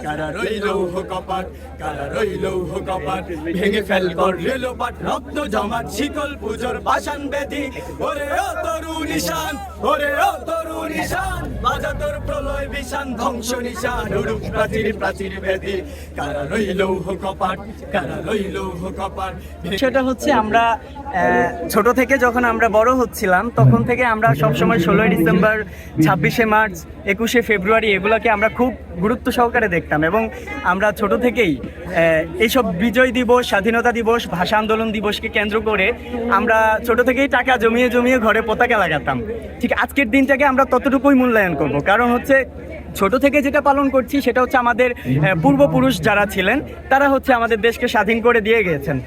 কারা রইল কপাট, কারা রইল কপাট, ভেঙে ফেল কর রেলোপাট, রক্ত জমাট শিকল পুজোর পাষাণ বেদি। ওরে ও তরু নিশান, ওরে ও তরু নিশান, বাজা তোর প্রলয় বিশান, ধ্বংস নিশান, উড়ুক প্রাচীর প্রাচীর বেদি। কারা রইল কপাট, কারা রইল কপাট। সেটা হচ্ছে আমরা ছোট থেকে যখন আমরা বড় হচ্ছিলাম তখন থেকে আমরা সবসময় 16ই ডিসেম্বর, 26শে মার্চ, 21শে ফেব্রুয়ারি এগুলোকে আমরা খুব গুরুত্ব সহকারে দেখতাম এবং আমরা ছোট থেকেই এইসব বিজয় দিবস, স্বাধীনতা দিবস, ভাষা আন্দোলন দিবসকে কেন্দ্র করে আমরা ছোট থেকেই টাকা জমিয়ে জমিয়ে ঘরে পতাকা লাগাতাম। ঠিক আজকের দিনটাকে আমরা ততটুকুই মূল্যায়ন করব, কারণ হচ্ছে ছোট থেকে যেটা পালন করছি সেটা হচ্ছে আমাদের পূর্বপুরুষ যারা ছিলেন তারা হচ্ছে আমাদের দেশকে স্বাধীন করে দিয়ে গিয়েছেন।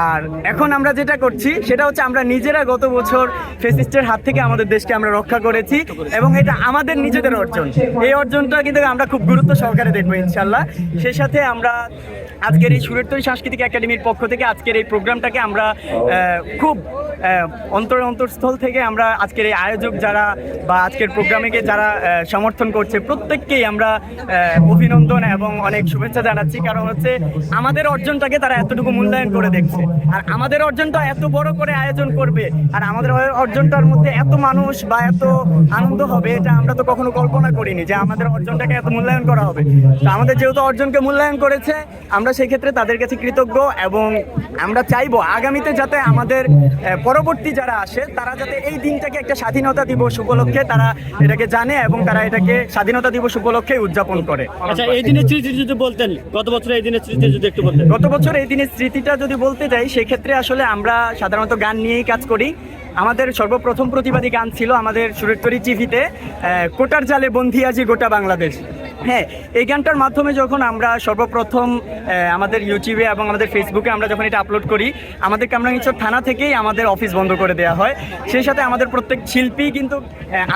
আর এখন আমরা যেটা করছি সেটা হচ্ছে আমরা নিজেরা গত বছর ফ্যাসিস্টের হাত থেকে আমাদের দেশকে আমরা রক্ষা করেছি এবং এটা আমাদের নিজেদের অর্জন। এই অর্জনটা কিন্তু আমরা খুব গুরুত্ব সহকারে দেখবো ইনশাল্লাহ। সেই সাথে আমরা আজকের এই সুরের তরী সাংস্কৃতিক একাডেমির পক্ষ থেকে আজকের এই প্রোগ্রামটাকে আমরা খুব অন্তরস্থল থেকে আমরা আজকের এই আয়োজক যারা বা আজকের প্রোগ্রামকে যারা সমর্থন করছে প্রত্যেককেই আমরা অভিনন্দন এবং অনেক শুভেচ্ছা জানাচ্ছি। কারণ হচ্ছে আমাদের অর্জনটাকে তারা এতটুকু মূল্যায়ন করে দেখছে, আর আমাদের অর্জনটা এত বড় করে আয়োজন করবে আর আমাদের অর্জনটার মধ্যে এত মানুষ বা এত আনন্দ হবে এটা আমরা তো কখনো কল্পনা করিনি যে আমাদের অর্জনটাকে এত মূল্যায়ন করা হবে। তো আমাদের যেহেতু অর্জনকে মূল্যায়ন করেছে আমরা সেই ক্ষেত্রে তাদের কাছে কৃতজ্ঞ এবং আমরা চাইবো আগামীতে যাতে আমাদের পরবর্তী যারা আসে তারা যাতে এই দিনটাকে একটা স্বাধীনতা দিবস উপলক্ষে তারা এটাকে জানে এবং তারা এটাকে স্বাধীনতা দিবস উপলক্ষে উদযাপন করে। আচ্ছা, এই দিনের স্মৃতি যদি বলতেন, গত বছর এই দিনের স্মৃতি যদি একটু বলতেন। গত বছর এই দিনের স্মৃতিটা যদি বলতে যাই সেক্ষেত্রে আসলে আমরা সাধারণত গান নিয়েই কাজ করি। আমাদের সর্বপ্রথম প্রতিবাদী গান ছিল আমাদের সুরের তরী টিভিতে, কোটার জালে বন্দী আজি গোটা বাংলাদেশ। হ্যাঁ, এই গানটার মাধ্যমে যখন আমরা সর্বপ্রথম আমাদের ইউটিউবে এবং আমাদের ফেসবুকে আমরা যখন এটা আপলোড করি আমাদের কামরাঙ্গীরচর থানা থেকেই আমাদের অফিস বন্ধ করে দেওয়া হয়। সেই সাথে আমাদের প্রত্যেক শিল্পী কিন্তু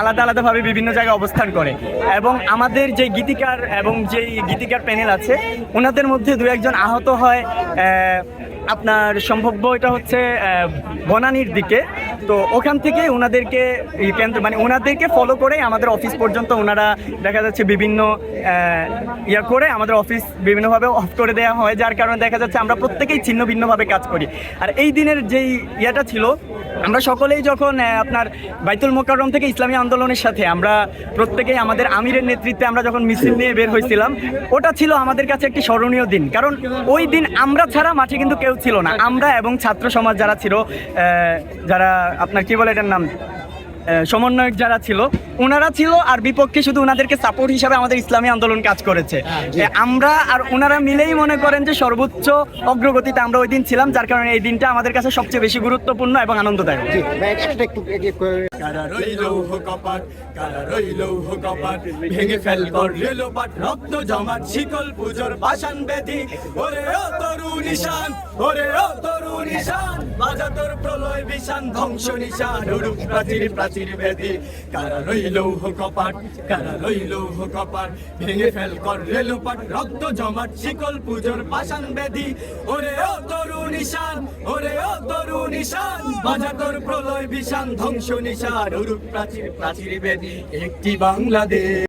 আলাদা আলাদাভাবে বিভিন্ন জায়গায় অবস্থান করে এবং আমাদের যে গীতিকার এবং যেই গীতিকার প্যানেল আছে ওনাদের মধ্যে দু একজন আহত হয় আপনার সম্ভাব্য এটা হচ্ছে বনানীর দিকে। তো ওখান থেকে ওনাদেরকে মানে ওনাদেরকে ফলো করে আমাদের অফিস পর্যন্ত ওনারা দেখা যাচ্ছে বিভিন্ন করে আমাদের অফিস বিভিন্নভাবে অফ করে দেওয়া হয়, যার কারণে দেখা যাচ্ছে আমরা প্রত্যেকেই ছিন্ন ভিন্নভাবে কাজ করি। আর এই দিনের যেই ইয়েটা ছিল আমরা সকলেই যখন আপনার বাইতুল মোকাররম থেকে ইসলামী আন্দোলনের সাথে আমরা প্রত্যেকেই আমাদের আমিরের নেতৃত্বে আমরা যখন মিছিল নিয়ে বের হয়েছিলাম ওটা ছিল আমাদের কাছে একটি স্মরণীয় দিন। কারণ ওই দিন আমরা ছাড়া মাঠে কিন্তু কেউ ছিল না, আমরা এবং ছাত্র সমাজ যারা ছিল, যারা আপনার কি বলে এটার নাম সমন্বয়ক যারা ছিল ওনারা ছিল, আর বিপক্ষে শুধু ওনাদেরকে সাপোর্ট হিসাবে আমাদের ইসলামী আন্দোলন কাজ করেছে। আমরা আর ওনারা মিলেই মনে করেন যে সর্বোচ্চ অগ্রগতিতে আমরা ওই দিন ছিলাম, যার কারণে এই দিনটা আমাদের কাছে সবচেয়ে বেশি গুরুত্বপূর্ণ এবং আনন্দদায়ক। কারা রইল কপাট, কারা রইল কপাট, ভেঙে ফেল কর রেলোপাট, রক্ত জমাট শিকল পুজোর পাষাণ বেদি। ওরে ও তরু নিশান, ওরে ও তরু নিশান, বাজা তোর প্রলয় বিশান, ধ্বংস নিশান, উড়ুক প্রাচীর প্রাচীর বেদি। কারা রইল কপাট, কারা রইল কপাট, ভেঙে ফেল কর রেলোপাট, রক্ত জমাট শিকল পুজোর পাষাণ বেদি। ওরে ও তরু নিশান, ওরে ও তরু নিশান, বাজা তোর প্রলয় বিশান, ধ্বংস নিশান, উড়ুক প্রাচীর প্রাচীর বেদি। একটি বাংলাদেশ।